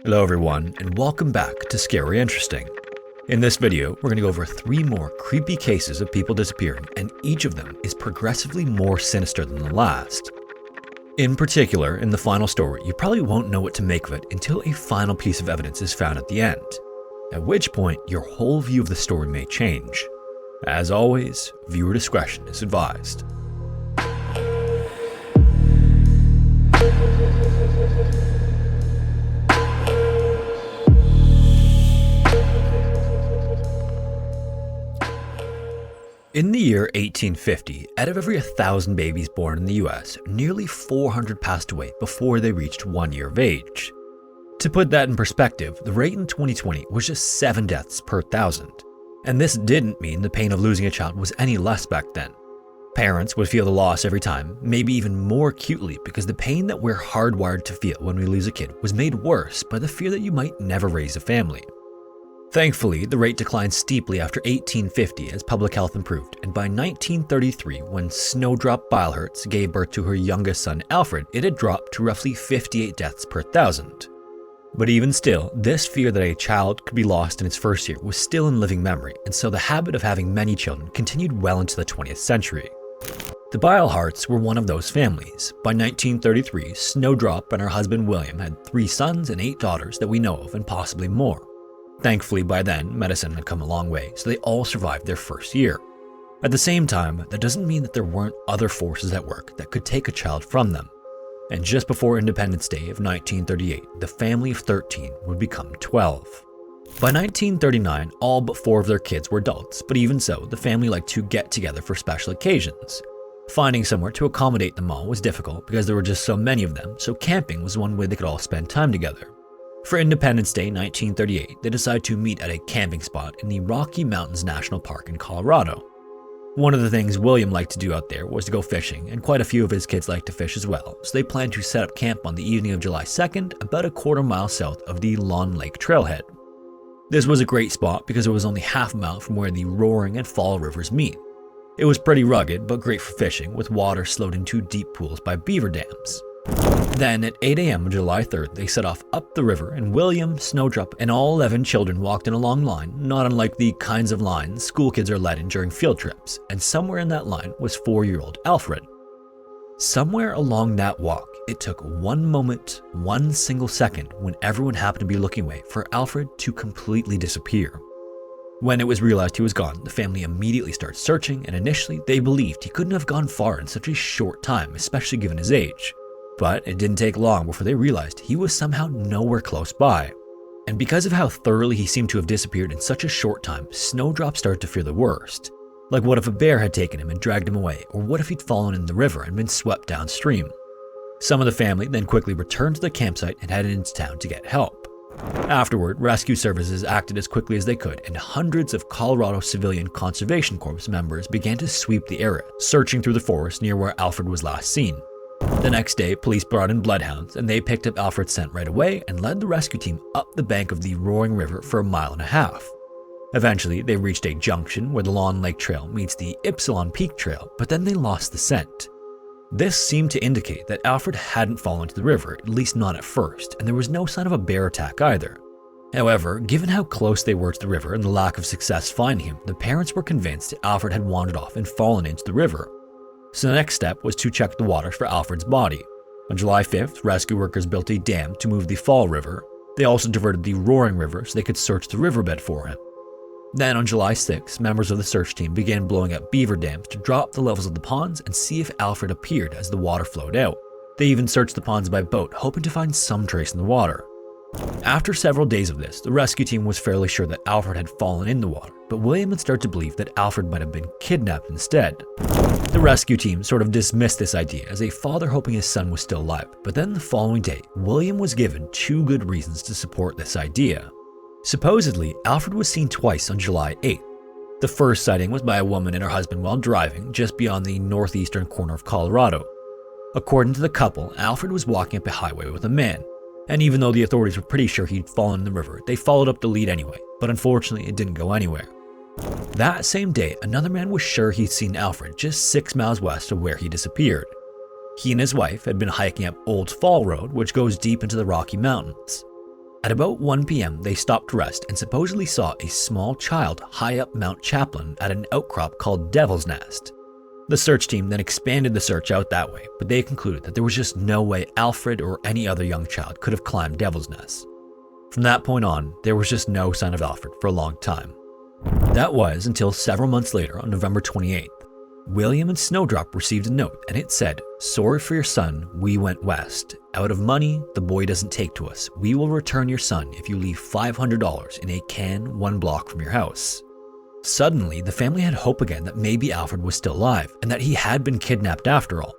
Hello everyone, and welcome back to Scary Interesting. In this video, we're going to go over 3 more creepy cases of people disappearing, and each of them is progressively more sinister than the last. In particular, in the final story, you probably won't know what to make of it until a final piece of evidence is found at the end, at which point your whole view of the story may change. As always, viewer discretion is advised. In the year 1850, out of every 1,000 babies born in the US, nearly 400 passed away before they reached 1 year of age. To put that in perspective, the rate in 2020 was just 7 deaths per 1,000. And this didn't mean the pain of losing a child was any less back then. Parents would feel the loss every time, maybe even more acutely, because the pain that we're hardwired to feel when we lose a kid was made worse by the fear that you might never raise a family. Thankfully, the rate declined steeply after 1850 as public health improved, and by 1933, when Snowdrop Bilehurst gave birth to her youngest son Alfred, it had dropped to roughly 58 deaths per 1,000. But even still, this fear that a child could be lost in its first year was still in living memory, and so the habit of having many children continued well into the 20th century. The Bilehursts were one of those families. By 1933, Snowdrop and her husband William had 3 sons and 8 daughters that we know of, and possibly more. Thankfully, by then, medicine had come a long way, so they all survived their first year. At the same time, that doesn't mean that there weren't other forces at work that could take a child from them. And just before Independence Day of 1938, the family of 13 would become 12. By 1939, all but 4 of their kids were adults, but even so, the family liked to get together for special occasions. Finding somewhere to accommodate them all was difficult because there were just so many of them, so camping was one way they could all spend time together. For Independence Day 1938, they decided to meet at a camping spot in the Rocky Mountains National Park in Colorado. One of the things William liked to do out there was to go fishing, and quite a few of his kids liked to fish as well, so they planned to set up camp on the evening of July 2nd, about a quarter-mile south of the Long Lake Trailhead. This was a great spot because it was only half a mile from where the Roaring and Fall rivers meet. It was pretty rugged, but great for fishing, with water slowed into deep pools by beaver dams. Then at 8 a.m. on July 3rd, they set off up the river, and William, Snowdrop, and all 11 children walked in a long line, not unlike the kinds of lines school kids are led in during field trips, and somewhere in that line was 4-year-old Alfred. Somewhere along that walk, it took one moment, one single second, when everyone happened to be looking away, for Alfred to completely disappear. When it was realized he was gone, the family immediately started searching, and initially they believed he couldn't have gone far in such a short time, especially given his age. But it didn't take long before they realized he was somehow nowhere close by. And because of how thoroughly he seemed to have disappeared in such a short time, Snowdrop started to fear the worst. Like, what if a bear had taken him and dragged him away, or what if he'd fallen in the river and been swept downstream? Some of the family then quickly returned to the campsite and headed into town to get help. Afterward, rescue services acted as quickly as they could, and hundreds of Colorado Civilian Conservation Corps members began to sweep the area, searching through the forest near where Alfred was last seen. The next day, police brought in bloodhounds, and they picked up Alfred's scent right away and led the rescue team up the bank of the Roaring River for 1.5 miles. Eventually, they reached a junction where the Long Lake Trail meets the Ypsilon Peak Trail, but then they lost the scent. This seemed to indicate that Alfred hadn't fallen into the river, at least not at first, and there was no sign of a bear attack either. However, given how close they were to the river and the lack of success finding him, the parents were convinced that Alfred had wandered off and fallen into the river. So the next step was to check the waters for Alfred's body. On July 5th, rescue workers built a dam to move the Fall River. They also diverted the Roaring River so they could search the riverbed for him. Then on July 6th, members of the search team began blowing up beaver dams to drop the levels of the ponds and see if Alfred appeared as the water flowed out. They even searched the ponds by boat, hoping to find some trace in the water. After several days of this, the rescue team was fairly sure that Alfred had fallen in the water, but William had started to believe that Alfred might have been kidnapped instead. The rescue team sort of dismissed this idea as a father hoping his son was still alive, but then the following day, William was given 2 good reasons to support this idea. Supposedly, Alfred was seen twice on July 8th. The first sighting was by a woman and her husband while driving just beyond the northeastern corner of Colorado. According to the couple, Alfred was walking up a highway with a man. And even though the authorities were pretty sure he'd fallen in the river, they followed up the lead anyway, but unfortunately it didn't go anywhere. That same day, another man was sure he'd seen Alfred just 6 miles west of where he disappeared. He and his wife had been hiking up Old Fall Road, which goes deep into the Rocky Mountains. At about 1 p.m., they stopped to rest and supposedly saw a small child high up Mount Chaplin at an outcrop called Devil's Nest. The search team then expanded the search out that way, but they concluded that there was just no way Alfred or any other young child could have climbed Devil's Nest. From that point on, there was just no sign of Alfred for a long time. That was until several months later, on November 28th, William and Snowdrop received a note, and it said, "Sorry for your son, we went west. Out of money, the boy doesn't take to us. We will return your son if you leave $500 in a can 1 block from your house." Suddenly, the family had hope again that maybe Alfred was still alive, and that he had been kidnapped after all.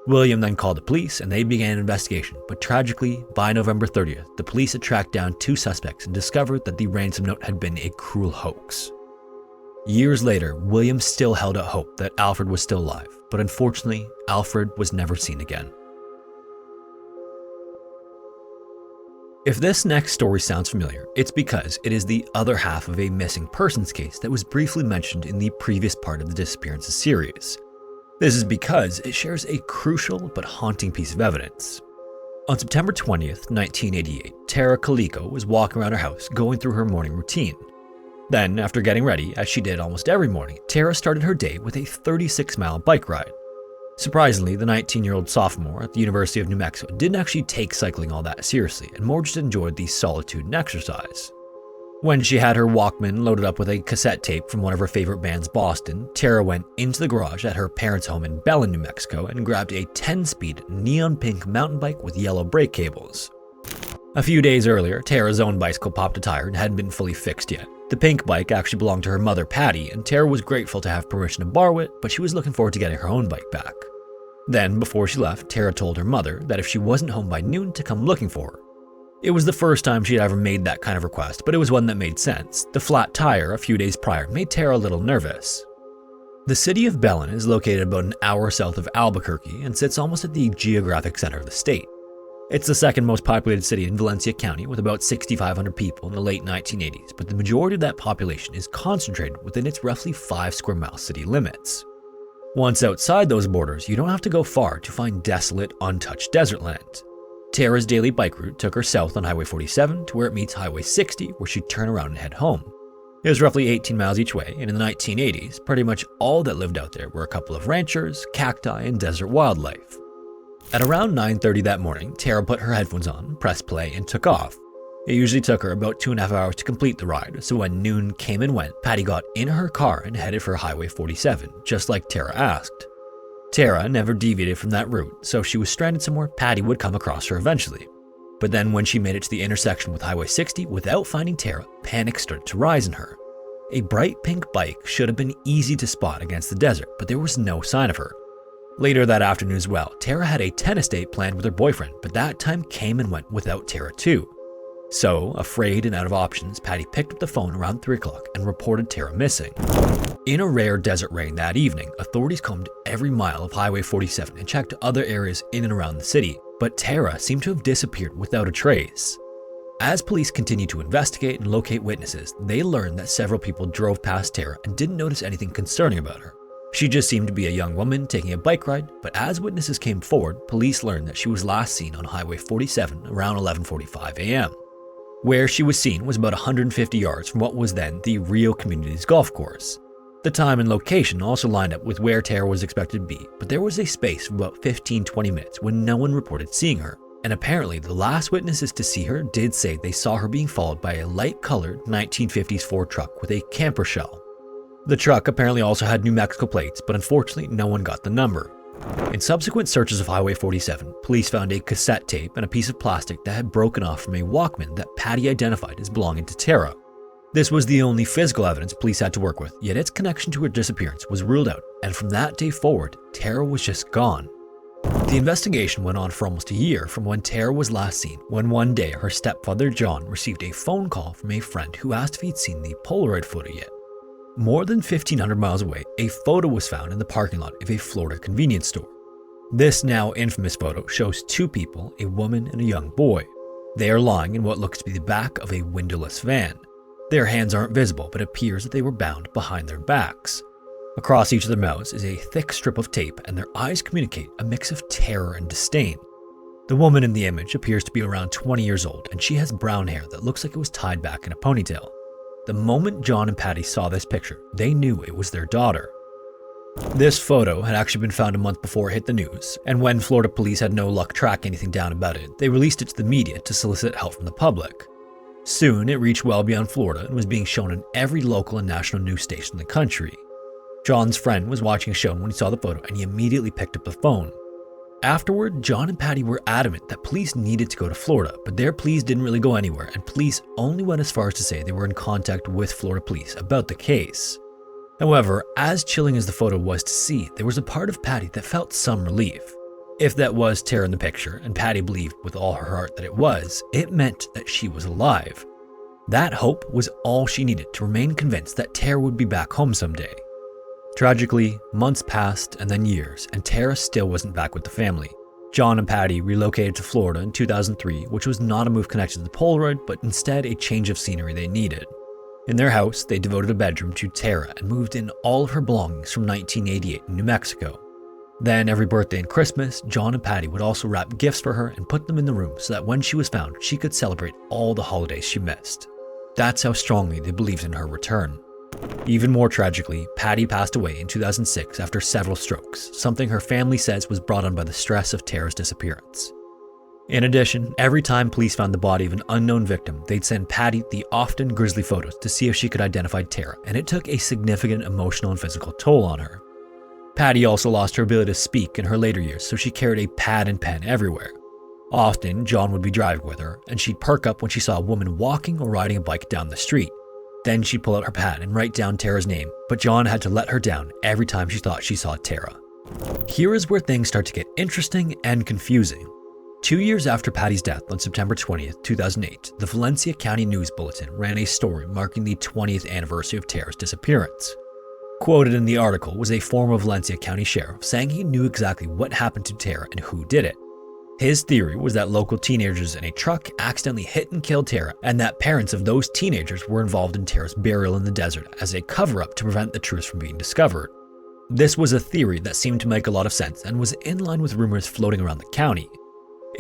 William then called the police, and they began an investigation, but tragically, by November 30th, the police had tracked down 2 suspects and discovered that the ransom note had been a cruel hoax. Years later, William still held out hope that Alfred was still alive, but unfortunately, Alfred was never seen again. If this next story sounds familiar, it's because it is the other half of a missing persons case that was briefly mentioned in the previous part of the Disappearances series. This is because it shares a crucial but haunting piece of evidence. On September 20th, 1988, Tara Calico was walking around her house going through her morning routine. Then, after getting ready, as she did almost every morning, Tara started her day with a 36-mile bike ride. Surprisingly, the 19-year-old sophomore at the University of New Mexico didn't actually take cycling all that seriously and more just enjoyed the solitude and exercise. When she had her Walkman loaded up with a cassette tape from one of her favorite bands, Boston, Tara went into the garage at her parents' home in Belen, New Mexico and grabbed a 10-speed neon pink mountain bike with yellow brake cables. A few days earlier, Tara's own bicycle popped a tire and hadn't been fully fixed yet. The pink bike actually belonged to her mother, Patty, and Tara was grateful to have permission to borrow it, but she was looking forward to getting her own bike back. Then, before she left, Tara told her mother that if she wasn't home by noon to come looking for her. It was the first time she had ever made that kind of request, but it was one that made sense. The flat tire a few days prior made Tara a little nervous. The city of Belen is located about an hour south of Albuquerque and sits almost at the geographic center of the state. It's the second most populated city in Valencia County with about 6,500 people in the late 1980s, but the majority of that population is concentrated within its roughly 5 square mile city limits. Once outside those borders, you don't have to go far to find desolate, untouched desert land. Tara's daily bike route took her south on Highway 47 to where it meets Highway 60, where she'd turn around and head home. It was roughly 18 miles each way, and in the 1980s, pretty much all that lived out there were a couple of ranchers, cacti, and desert wildlife. At around 9:30 that morning, Tara put her headphones on, pressed play, and took off. It usually took her about 2.5 hours to complete the ride, so when noon came and went, Patty got in her car and headed for Highway 47, just like Tara asked. Tara never deviated from that route, so if she was stranded somewhere, Patty would come across her eventually. But then when she made it to the intersection with Highway 60 without finding Tara, panic started to rise in her. A bright pink bike should have been easy to spot against the desert, but there was no sign of her. Later that afternoon as well, Tara had a tennis date planned with her boyfriend, but that time came and went without Tara too. So, afraid and out of options, Patty picked up the phone around 3 o'clock and reported Tara missing. In a rare desert rain that evening, authorities combed every mile of Highway 47 and checked other areas in and around the city, but Tara seemed to have disappeared without a trace. As police continued to investigate and locate witnesses, they learned that several people drove past Tara and didn't notice anything concerning about her. She just seemed to be a young woman taking a bike ride, but as witnesses came forward, police learned that she was last seen on Highway 47 around 11:45 a.m. Where she was seen was about 150 yards from what was then the Rio Communities Golf Course. The time and location also lined up with where Tara was expected to be, but there was a space of about 15-20 minutes when no one reported seeing her, and apparently the last witnesses to see her did say they saw her being followed by a light-colored 1950s Ford truck with a camper shell. The truck apparently also had New Mexico plates, but unfortunately no one got the number. In subsequent searches of Highway 47, police found a cassette tape and a piece of plastic that had broken off from a Walkman that Patty identified as belonging to Tara. This was the only physical evidence police had to work with, yet its connection to her disappearance was ruled out, and from that day forward, Tara was just gone. The investigation went on for almost a year from when Tara was last seen, when one day her stepfather John received a phone call from a friend who asked if he'd seen the Polaroid photo yet. More than 1,500 miles away, a photo was found in the parking lot of a Florida convenience store. This now infamous photo shows 2 people, a woman and a young boy. They are lying in what looks to be the back of a windowless van. Their hands aren't visible, but it appears that they were bound behind their backs. Across each of their mouths is a thick strip of tape, and their eyes communicate a mix of terror and disdain. The woman in the image appears to be around 20 years old, and she has brown hair that looks like it was tied back in a ponytail. The moment John and Patty saw this picture, they knew it was their daughter. This photo had actually been found a month before it hit the news, and when Florida police had no luck tracking anything down about it, they released it to the media to solicit help from the public. Soon, it reached well beyond Florida and was being shown in every local and national news station in the country. John's friend was watching a show when he saw the photo, and he immediately picked up the phone. Afterward, John and Patty were adamant that police needed to go to Florida, but their pleas didn't really go anywhere, and police only went as far as to say they were in contact with Florida police about the case. However, as chilling as the photo was to see, there was a part of Patty that felt some relief. If that was Tara in the picture, and Patty believed with all her heart that it meant that she was alive. That hope was all she needed to remain convinced that Tara would be back home someday. Tragically, months passed and then years, and Tara still wasn't back with the family. John and Patty relocated to Florida in 2003, which was not a move connected to the Polaroid, but instead a change of scenery they needed. In their house, they devoted a bedroom to Tara and moved in all of her belongings from 1988 in New Mexico. Then every birthday and Christmas, John and Patty would also wrap gifts for her and put them in the room so that when she was found, she could celebrate all the holidays she missed. That's how strongly they believed in her return. Even more tragically, Patty passed away in 2006 after several strokes, something her family says was brought on by the stress of Tara's disappearance. In addition, every time police found the body of an unknown victim, they'd send Patty the often grisly photos to see if she could identify Tara, and it took a significant emotional and physical toll on her. Patty also lost her ability to speak in her later years, so she carried a pad and pen everywhere. Often, John would be driving with her, and she'd perk up when she saw a woman walking or riding a bike down the street. Then she'd pull out her pad and write down Tara's name, but John had to let her down every time she thought she saw Tara. Here is where things start to get interesting and confusing. 2 years after Patty's death on September 20th, 2008, the Valencia County News Bulletin ran a story marking the 20th anniversary of Tara's disappearance. Quoted in the article was a former Valencia County sheriff saying he knew exactly what happened to Tara and who did it. His theory was that local teenagers in a truck accidentally hit and killed Tara, and that parents of those teenagers were involved in Tara's burial in the desert as a cover-up to prevent the truth from being discovered. This was a theory that seemed to make a lot of sense and was in line with rumors floating around the county.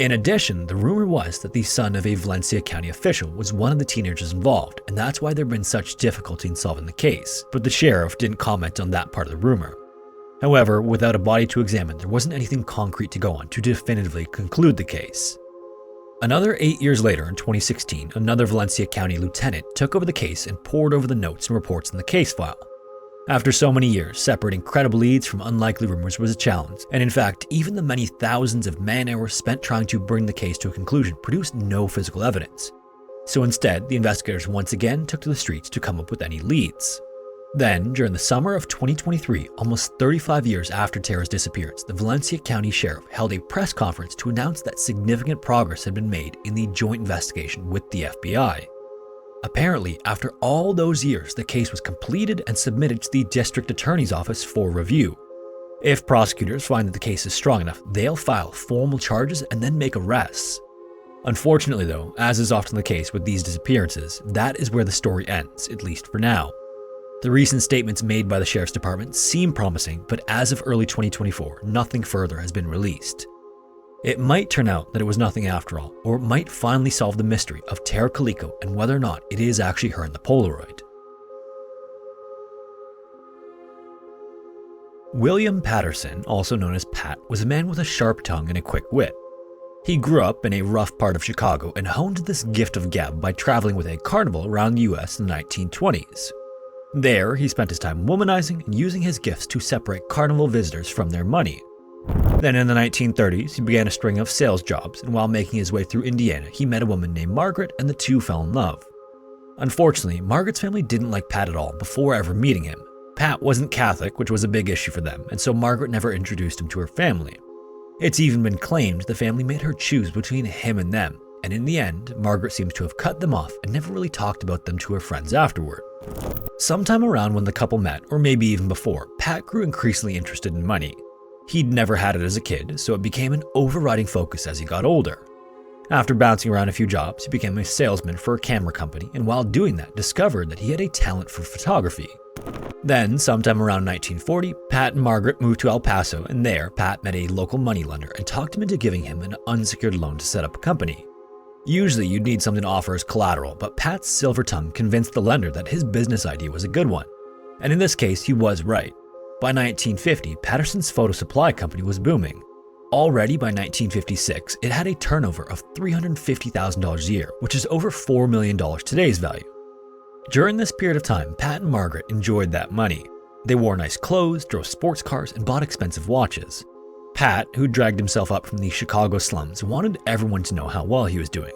In addition, the rumor was that the son of a Valencia County official was one of the teenagers involved, and that's why there'd been such difficulty in solving the case, but the sheriff didn't comment on that part of the rumor. However, without a body to examine, there wasn't anything concrete to go on to definitively conclude the case. Another 8 years later, in 2016, another Valencia County lieutenant took over the case and pored over the notes and reports in the case file. After so many years, separating credible leads from unlikely rumors was a challenge, and in fact, even the many thousands of man-hours spent trying to bring the case to a conclusion produced no physical evidence. So instead, the investigators once again took to the streets to come up with any leads. Then, during the summer of 2023, almost 35 years after Tara's disappearance, the Valencia County Sheriff held a press conference to announce that significant progress had been made in the joint investigation with the FBI. Apparently, after all those years, the case was completed and submitted to the district attorney's office for review. If prosecutors find that the case is strong enough, they'll file formal charges and then make arrests. Unfortunately though, as is often the case with these disappearances, that is where the story ends, at least for now. The recent statements made by the Sheriff's Department seem promising, but as of early 2024, nothing further has been released. It might turn out that it was nothing after all, or it might finally solve the mystery of Tara Calico and whether or not it is actually her in the Polaroid. William Patterson, also known as Pat, was a man with a sharp tongue and a quick wit. He grew up in a rough part of Chicago and honed this gift of gab by traveling with a carnival around the US in the 1920s. There, he spent his time womanizing and using his gifts to separate carnival visitors from their money. Then in the 1930s, he began a string of sales jobs, and while making his way through Indiana, he met a woman named Margaret, and the two fell in love. Unfortunately, Margaret's family didn't like Pat at all before ever meeting him. Pat wasn't Catholic, which was a big issue for them, and so Margaret never introduced him to her family. It's even been claimed the family made her choose between him and them, and in the end, Margaret seems to have cut them off and never really talked about them to her friends afterward. Sometime around when the couple met, or maybe even before, Pat grew increasingly interested in money. He'd never had it as a kid, so it became an overriding focus as he got older. After bouncing around a few jobs, he became a salesman for a camera company, and while doing that, discovered that he had a talent for photography. Then, sometime around 1940, Pat and Margaret moved to El Paso, and there, Pat met a local moneylender and talked him into giving him an unsecured loan to set up a company. Usually, you'd need something to offer as collateral, but Pat's silver tongue convinced the lender that his business idea was a good one. And in this case, he was right. By 1950, Patterson's photo supply company was booming. Already by 1956, it had a turnover of $350,000 a year, which is over $4 million today's value. During this period of time, Pat and Margaret enjoyed that money. They wore nice clothes, drove sports cars, and bought expensive watches. Pat, who dragged himself up from the Chicago slums, wanted everyone to know how well he was doing.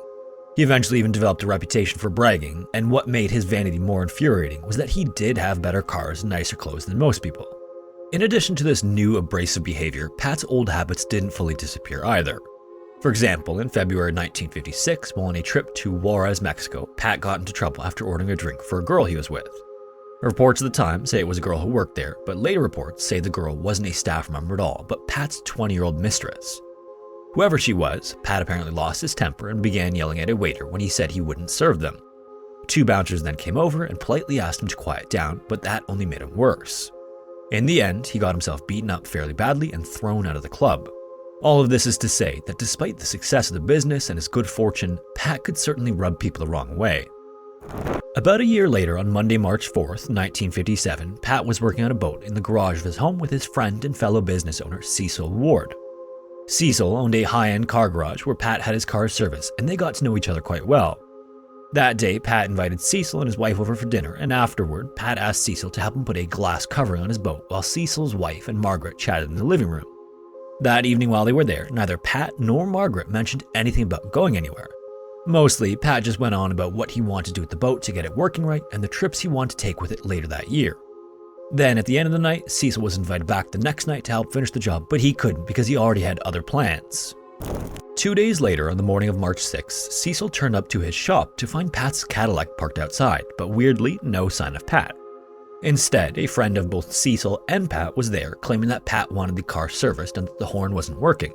He eventually even developed a reputation for bragging, and what made his vanity more infuriating was that he did have better cars and nicer clothes than most people. In addition to this new abrasive behavior, Pat's old habits didn't fully disappear either. For example, in February 1956, while on a trip to Juarez, Mexico, Pat got into trouble after ordering a drink for a girl he was with. Reports at the time say it was a girl who worked there, but later reports say the girl wasn't a staff member at all, but Pat's 20-year-old mistress. Whoever she was, Pat apparently lost his temper and began yelling at a waiter when he said he wouldn't serve them. 2 bouncers then came over and politely asked him to quiet down, but that only made him worse. In the end, he got himself beaten up fairly badly and thrown out of the club. All of this is to say that despite the success of the business and his good fortune, Pat could certainly rub people the wrong way. About a year later, on Monday, March 4th, 1957, Pat was working on a boat in the garage of his home with his friend and fellow business owner Cecil Ward. Cecil owned a high-end car garage where Pat had his car serviced, and they got to know each other quite well. That day, Pat invited Cecil and his wife over for dinner, and afterward, Pat asked Cecil to help him put a glass covering on his boat while Cecil's wife and Margaret chatted in the living room. That evening while they were there, neither Pat nor Margaret mentioned anything about going anywhere. Mostly, Pat just went on about what he wanted to do with the boat to get it working right and the trips he wanted to take with it later that year. Then, at the end of the night, Cecil was invited back the next night to help finish the job, but he couldn't because he already had other plans. 2 days later, on the morning of March 6th, Cecil turned up to his shop to find Pat's Cadillac parked outside, but weirdly, no sign of Pat. Instead, a friend of both Cecil and Pat was there, claiming that Pat wanted the car serviced and that the horn wasn't working.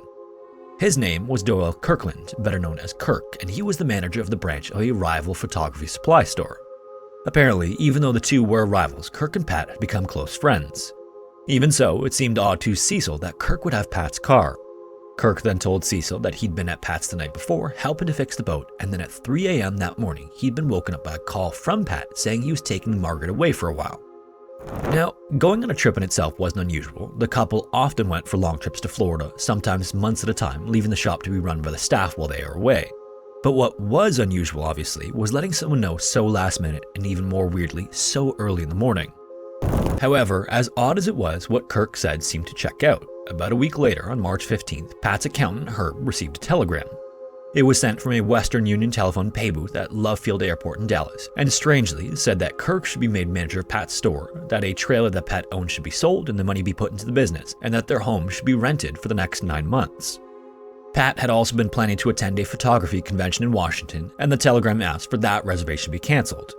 His name was Doyle Kirkland, better known as Kirk, and he was the manager of the branch of a rival photography supply store. Apparently, even though the two were rivals, Kirk and Pat had become close friends. Even so, it seemed odd to Cecil that Kirk would have Pat's car. Kirk then told Cecil that he'd been at Pat's the night before, helping to fix the boat, and then at 3 a.m. that morning, he'd been woken up by a call from Pat saying he was taking Margaret away for a while. Now, going on a trip in itself wasn't unusual. The couple often went for long trips to Florida, sometimes months at a time, leaving the shop to be run by the staff while they are away. But what was unusual, obviously, was letting someone know so last minute, and even more weirdly, so early in the morning. However, as odd as it was, what Kirk said seemed to check out. About a week later, on March 15th, Pat's accountant, Herb, received a telegram. It was sent from a Western Union telephone pay booth at Love Field Airport in Dallas, and strangely said that Kirk should be made manager of Pat's store, that a trailer that Pat owned should be sold and the money be put into the business, and that their home should be rented for the next 9 months. Pat had also been planning to attend a photography convention in Washington, and the telegram asked for that reservation to be cancelled.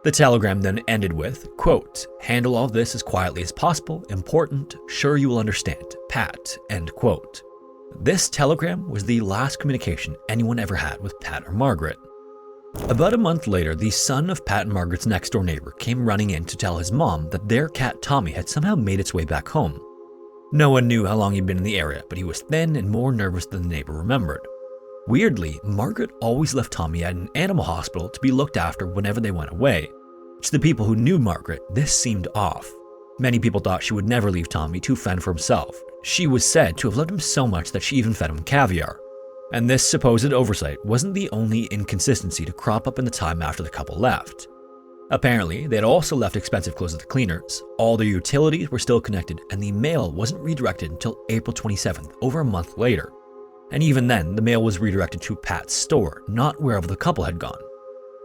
The telegram then ended with, quote, "Handle all this as quietly as possible, important, sure you will understand, Pat," end quote. This telegram was the last communication anyone ever had with Pat or Margaret. About a month later, the son of Pat and Margaret's next-door neighbor came running in to tell his mom that their cat Tommy had somehow made its way back home. No one knew how long he'd been in the area, but he was thin and more nervous than the neighbor remembered. Weirdly, Margaret always left Tommy at an animal hospital to be looked after whenever they went away. To the people who knew Margaret, this seemed off. Many people thought she would never leave Tommy to fend for himself. She was said to have loved him so much that she even fed him caviar. And this supposed oversight wasn't the only inconsistency to crop up in the time after the couple left. Apparently, they had also left expensive clothes at the cleaners, all their utilities were still connected, and the mail wasn't redirected until April 27th, over a month later. And even then, the mail was redirected to Pat's store, not wherever the couple had gone.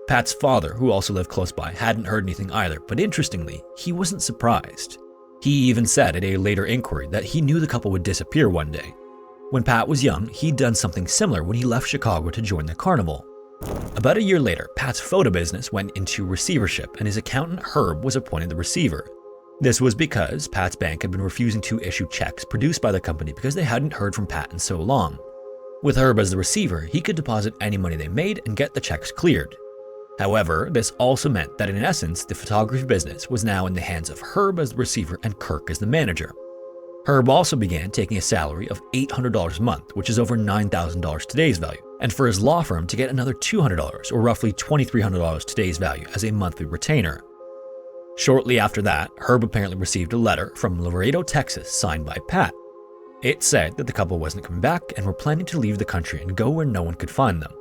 Pat's father, who also lived close by, hadn't heard anything either, but interestingly, he wasn't surprised. He even said at a later inquiry that he knew the couple would disappear one day. When Pat was young, he'd done something similar when he left Chicago to join the carnival. About a year later, Pat's photo business went into receivership, and his accountant Herb was appointed the receiver. This was because Pat's bank had been refusing to issue checks produced by the company because they hadn't heard from Pat in so long. With Herb as the receiver, he could deposit any money they made and get the checks cleared. However, this also meant that in essence, the photography business was now in the hands of Herb as the receiver and Kirk as the manager. Herb also began taking a salary of $800 a month, which is over $9,000 today's value, and for his law firm to get another $200, or roughly $2,300 today's value, as a monthly retainer. Shortly after that, Herb apparently received a letter from Laredo, Texas, signed by Pat. It said that the couple wasn't coming back and were planning to leave the country and go where no one could find them.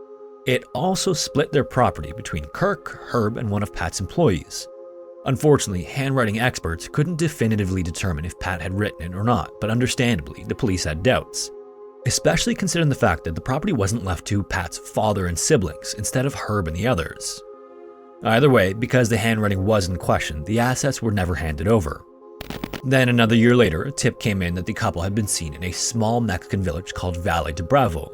It also split their property between Kirk, Herb, and one of Pat's employees. Unfortunately, handwriting experts couldn't definitively determine if Pat had written it or not, but understandably, the police had doubts. Especially considering the fact that the property wasn't left to Pat's father and siblings, instead of Herb and the others. Either way, because the handwriting was in question, the assets were never handed over. Then another year later, a tip came in that the couple had been seen in a small Mexican village called Valle de Bravo.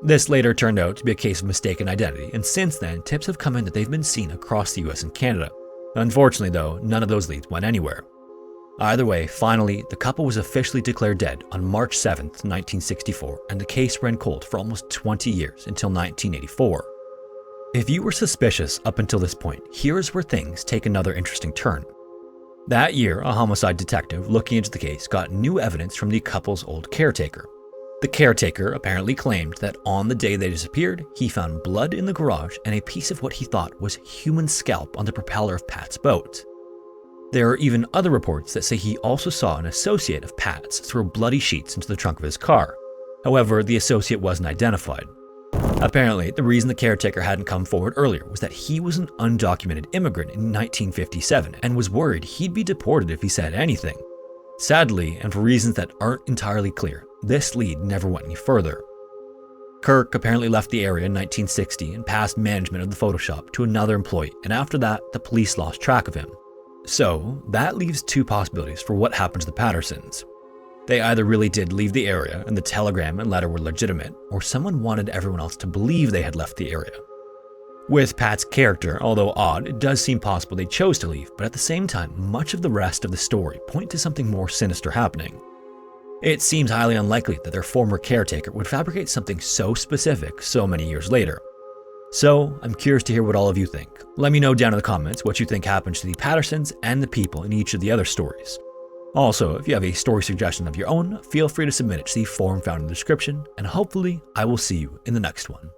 This later turned out to be a case of mistaken identity, and since then, tips have come in that they've been seen across the US and Canada. Unfortunately though, none of those leads went anywhere. Either way, finally, the couple was officially declared dead on March 7th, 1964, and the case ran cold for almost 20 years until 1984. If you were suspicious up until this point, here's where things take another interesting turn. That year, a homicide detective looking into the case got new evidence from the couple's old caretaker. The caretaker apparently claimed that on the day they disappeared, he found blood in the garage and a piece of what he thought was human scalp on the propeller of Pat's boat. There are even other reports that say he also saw an associate of Pat's throw bloody sheets into the trunk of his car. However, the associate wasn't identified. Apparently, the reason the caretaker hadn't come forward earlier was that he was an undocumented immigrant in 1957 and was worried he'd be deported if he said anything. Sadly, and for reasons that aren't entirely clear, this lead never went any further. Kirk apparently left the area in 1960 and passed management of the photo shop to another employee, and after that, the police lost track of him. So, that leaves two possibilities for what happened to the Pattersons. They either really did leave the area and the telegram and letter were legitimate, or someone wanted everyone else to believe they had left the area. With Pat's character, although odd, it does seem possible they chose to leave, but at the same time, much of the rest of the story point to something more sinister happening. It seems highly unlikely that their former caretaker would fabricate something so specific so many years later. So, I'm curious to hear what all of you think. Let me know down in the comments what you think happened to the Pattersons and the people in each of the other stories. Also, if you have a story suggestion of your own, feel free to submit it to the forum found in the description, and hopefully I will see you in the next one.